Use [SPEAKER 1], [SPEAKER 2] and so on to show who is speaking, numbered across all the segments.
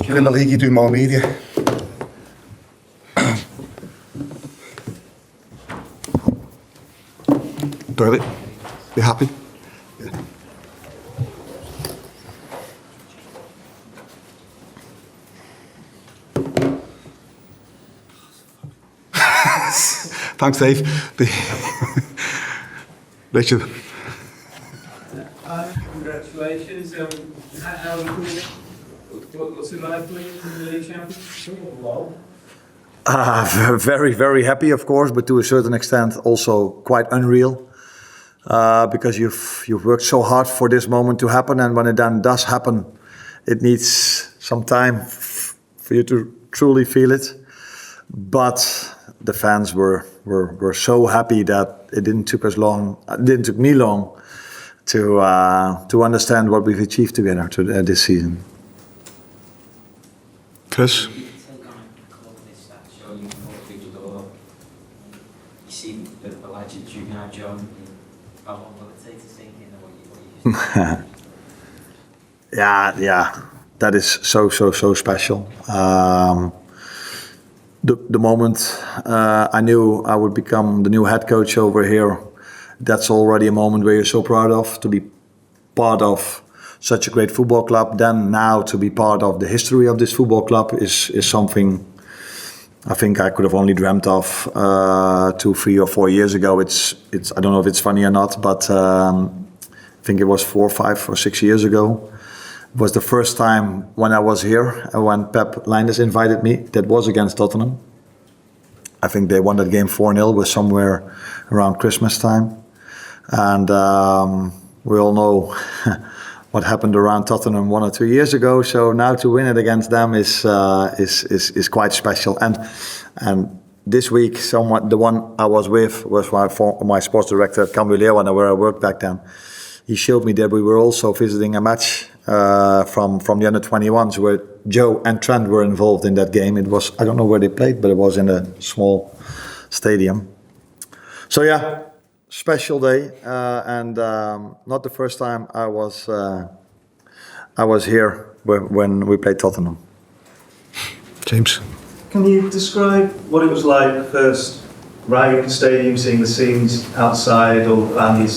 [SPEAKER 1] You're in the league, you do more media. Toilet. You happy? Yeah. Thanks, Dave. Richard.
[SPEAKER 2] Congratulations. What's it like playing in the league championship? Wow.
[SPEAKER 3] Very, very happy, of course, but to a certain extent also quite unreal. Because you've worked so hard for this moment to happen, and when it then does happen, it needs some time for you to truly feel it. But the fans were so happy that it didn't took me long to understand what we've achieved together this season.
[SPEAKER 1] Chris?
[SPEAKER 4] You see the legends you can have, John. How long will it take to sink in what you
[SPEAKER 3] Yeah, that is so special. The moment I knew I would become the new head coach over here, that's already a moment where you're so proud of, to be part of such a great football club. Then now to be part of the history of this football club is something I think I could have only dreamt of 2, 3 or 4 years ago. It's I don't know if it's funny or not, but I think it was 4, 5 or 6 years ago. It was the first time when I was here, when Pep Lijnders invited me. That was against Tottenham. I think they won that game 4-0, was somewhere around Christmas time. And we all know what happened around Tottenham 1 or 2 years ago. So now to win it against them is quite special. And this week, the one I was with was my sports director at Cambuur Leeuwarden, where I worked back then. He showed me that we were also visiting a match from the under-21s where Joe and Trent were involved in that game. It was, I don't know where they played, but it was in a small stadium. So yeah, special day, and not the first time I was here when we played Tottenham.
[SPEAKER 1] James?
[SPEAKER 5] Can you describe what it was like first arriving at the stadium, seeing the scenes outside, and they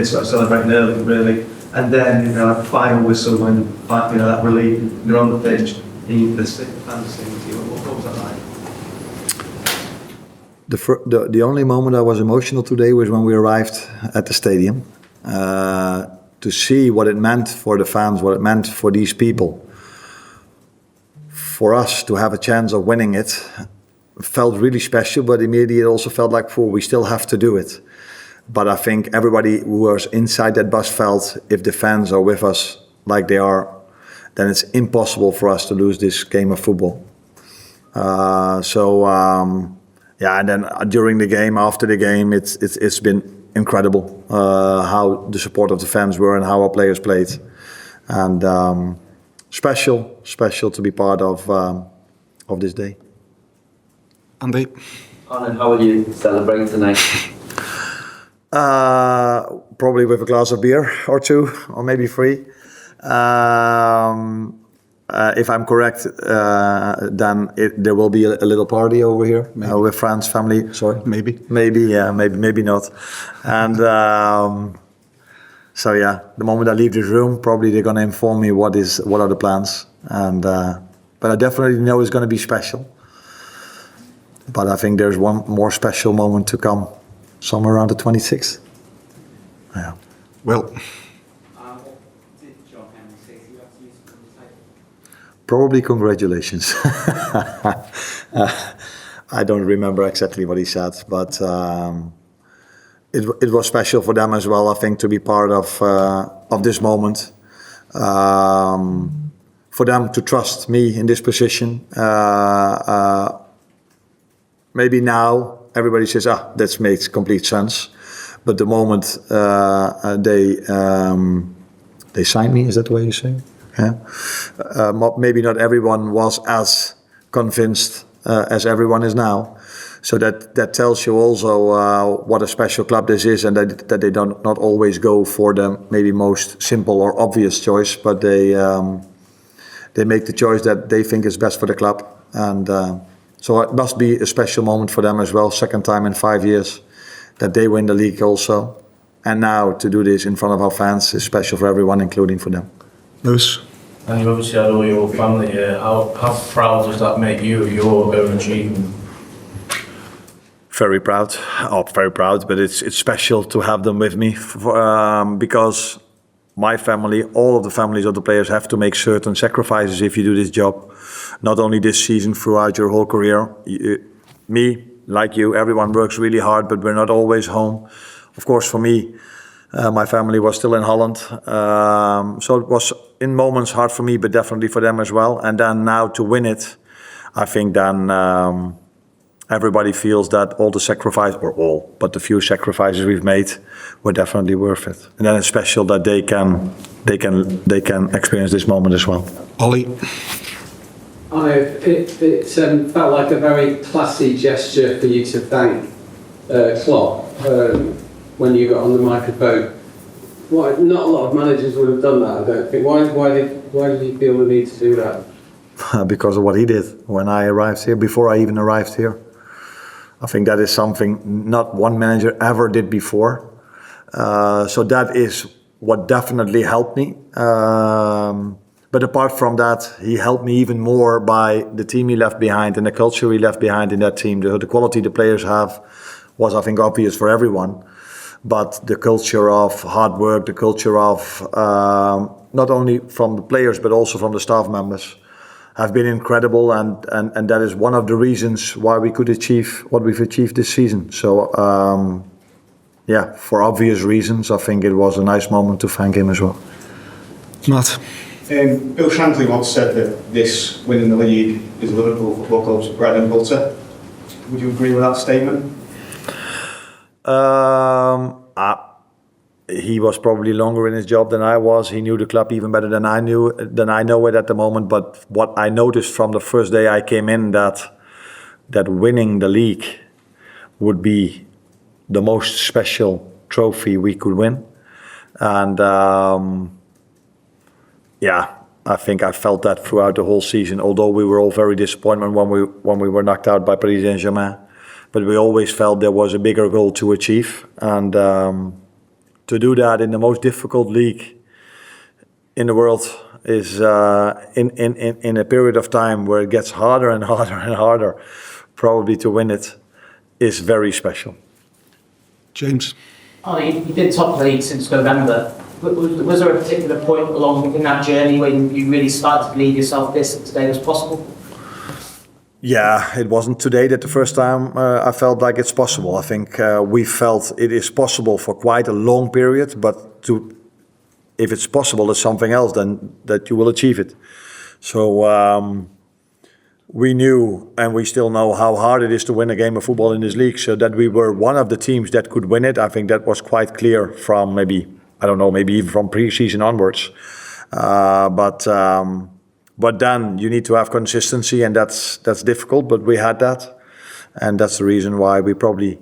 [SPEAKER 5] sort of celebrating early, really, and then the final whistle when that relief, you're on the pitch, and the fans singing to you. What was that like?
[SPEAKER 3] The only moment I was emotional today was when we arrived at the stadium, to see what it meant for the fans, what it meant for these people. For us to have a chance of winning it felt really special, but immediately it also felt like, we still have to do it. But I think everybody who was inside that bus felt if the fans are with us like they are, then it's impossible for us to lose this game of football. Yeah, and then during the game, after the game, it's been incredible how the support of the fans were and how our players played, and special to be part of this day.
[SPEAKER 1] Andy?
[SPEAKER 6] Arne, how will you celebrate tonight?
[SPEAKER 3] Probably with a glass of beer or 2, or maybe 3. If I'm correct, then there will be a little party over here with friends, family. Sorry, maybe not. And so yeah, the moment I leave this room, probably they're going to inform me what are the plans. And but I definitely know it's going to be special. But I think there's one more special moment to come, somewhere around the 26th. Yeah.
[SPEAKER 1] Well.
[SPEAKER 3] Probably congratulations. I don't remember exactly what he said, but it was special for them as well, I think, to be part of this moment. For them to trust me in this position. Maybe now everybody says, that makes complete sense. But the moment they signed me, is that the way you say? Yeah. Maybe not everyone was as convinced as everyone is now. So that tells you also what a special club this is, and that they don't not always go for the maybe most simple or obvious choice, but they make the choice that they think is best for the club. And so it must be a special moment for them as well. Second time in 5 years that they win the league also. And now to do this in front of our fans is special for everyone, including for them.
[SPEAKER 1] Lewis.
[SPEAKER 2] And you obviously had all your family here. How proud does that make you of your own achievement?
[SPEAKER 3] Very proud. Oh, very proud. But it's special to have them with me because my family, all of the families of the players have to make certain sacrifices if you do this job. Not only this season, throughout your whole career. Me, like you, everyone works really hard, but we're not always home. Of course, for me, my family was still in Holland. So it was in moments hard for me, but definitely for them as well. And then now to win it, I think then everybody feels that all the sacrifice, or all, but the few sacrifices we've made were definitely worth it. And then it's special that they can experience this moment as well.
[SPEAKER 1] Ollie.
[SPEAKER 7] It felt like a very classy gesture for you to thank Klopp when you got on the microphone. Not a lot of managers would have done that, I don't think. Why did you feel the need to do that?
[SPEAKER 3] Because of what he did when I arrived here, before I even arrived here. I think that is something not one manager ever did before. So that is what definitely helped me. But apart from that, he helped me even more by the team he left behind and the culture he left behind in that team. The quality the players have was, I think, obvious for everyone. But the culture of hard work, the culture of not only from the players but also from the staff members have been incredible, and that is one of the reasons why we could achieve what we've achieved this season. So yeah, for obvious reasons, I think it was a nice moment to thank him as well.
[SPEAKER 1] Matt.
[SPEAKER 8] Bill Shankly once said that this winning the league is Liverpool Football Club's bread and butter. Would you agree with that statement?
[SPEAKER 3] He was probably longer in his job than I was. He knew the club even better than I know it at the moment. But what I noticed from the first day I came in, that winning the league would be the most special trophy we could win. And yeah, I think I felt that throughout the whole season. Although we were all very disappointed when we were knocked out by Paris Saint-Germain, but we always felt there was a bigger goal to achieve. And to do that in the most difficult league in the world is in a period of time where it gets harder and harder and harder, probably to win it is very special.
[SPEAKER 1] James.
[SPEAKER 9] Oh, you've been top league since November. Was there a particular point along in that journey when you really started to believe yourself that today was possible?
[SPEAKER 3] Yeah, it wasn't today that the first time I felt like it's possible. I think we felt it is possible for quite a long period, but if it's possible, it's something else then that you will achieve it. So we knew, and we still know, how hard it is to win a game of football in this league. So that we were one of the teams that could win it, I think that was quite clear from maybe even from pre-season onwards. But then you need to have consistency, and that's difficult, but we had that. And that's the reason why we probably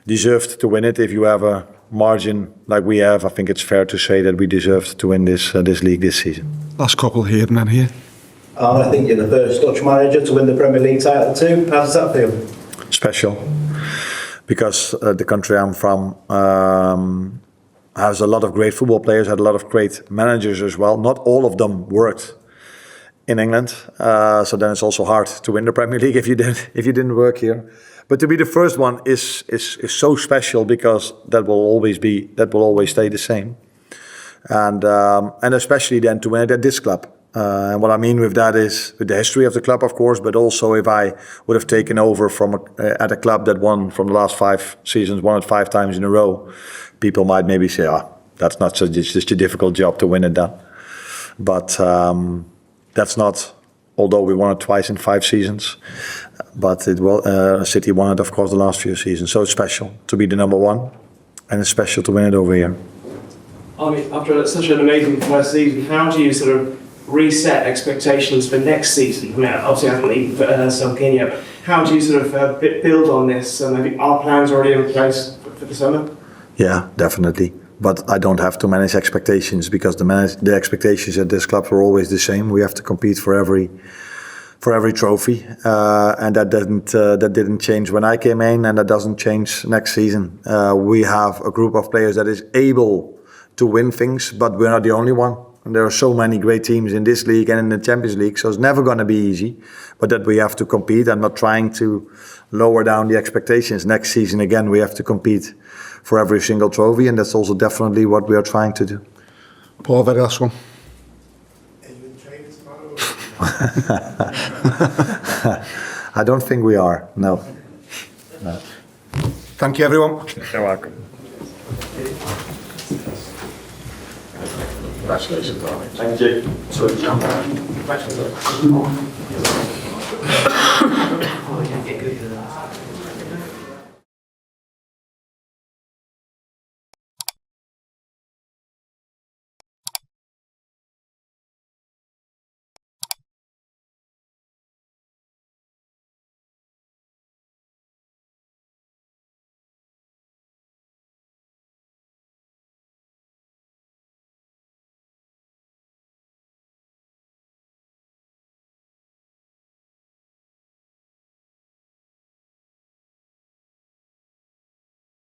[SPEAKER 3] deserved to win it. If you have a margin like we have, I think it's fair to say that we deserved to win this league this season.
[SPEAKER 1] Last couple here and then here.
[SPEAKER 10] I think you're the first Dutch manager to win the Premier League title too. How does that feel?
[SPEAKER 3] Special. Because the country I'm from has a lot of great football players, had a lot of great managers as well. Not all of them worked in England, so then it's also hard to win the Premier League if you didn't work here. But to be the first one is so special, because that will always stay the same, and especially then to win it at this club. And what I mean with that is with the history of the club, of course, but also if I would have taken over at a club that won from the last 5 seasons, won it 5 times in a row, people might maybe say, that's not such a difficult job to win it then. But that's not, although we won it twice in 5 seasons, but City won it, of course, the last few seasons. So it's special to be the number 1, and it's special to win it over here.
[SPEAKER 2] I mean, after such an amazing first season, how do you sort of reset expectations for next season? I mean, obviously I haven't even sunk in yet, but how do you sort of build on this? Maybe our plans already in place for the summer?
[SPEAKER 3] Yeah, definitely. but I don't have to manage expectations because the expectations at this club are always the same. We have to compete for every trophy, and that didn't change when I came in, and that doesn't change next season. We have a group of players that is able to win things, but we're not the only one. And there are so many great teams in this league and in the Champions League, so it's never going to be easy. But that we have to compete. I'm not trying to lower down the expectations. Next season, again, we have to compete for every single trophy, and that's also definitely what we are trying to do.
[SPEAKER 1] Paul, very last one.
[SPEAKER 3] I don't think we are, no.
[SPEAKER 1] Thank you, everyone.
[SPEAKER 3] You're welcome.
[SPEAKER 1] Congratulations, Arne.
[SPEAKER 6] Thank you.
[SPEAKER 2] Congratulations.